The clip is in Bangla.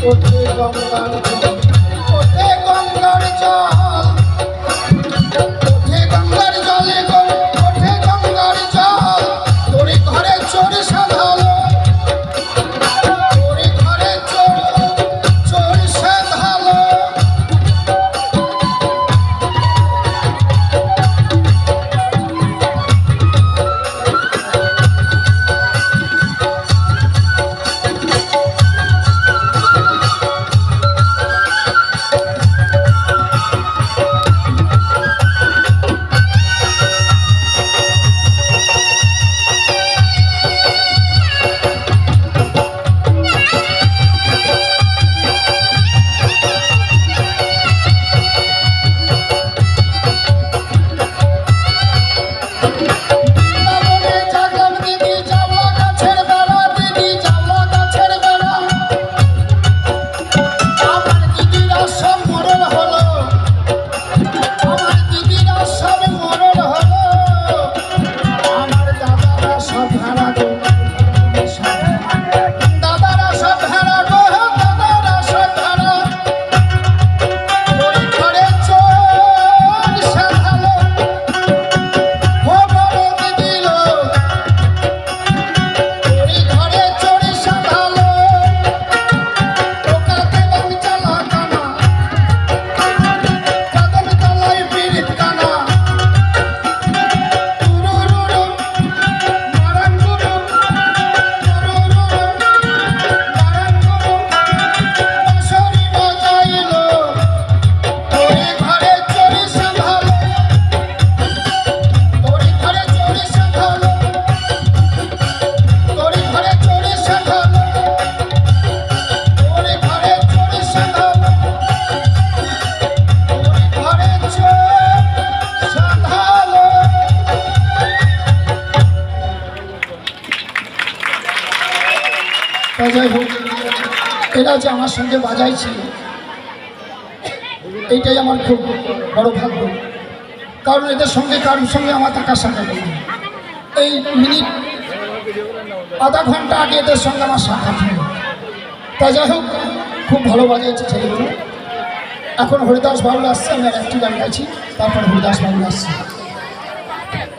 ওঠে গঙ্গার জল, ওঠে গঙ্গার জল, ওঠে গঙ্গার জলে গো, ওঠে গঙ্গার জল, তোর ঘরে চোর সাধালো, তোর ঘরে চোর সাধালো। যাই হোক, এরা যে আমার সঙ্গে বাজাইছে এইটাই আমার খুব বড় ভাগ্য, কারণ এদের সঙ্গে কারোর সঙ্গে আমার থাকার সাক্ষাৎ নেই। এই মিনিট আধা ঘন্টা আগে এদের সঙ্গে আমার সাক্ষাৎ নেই। তা যাই হোক, খুব ভালো বাজাইছে ছেলেগুলো। এখন হরিদাস বাবুল আসছে, আমি আর একটি গান গাইছি, তারপর হরিদাস বাবুল আসছে।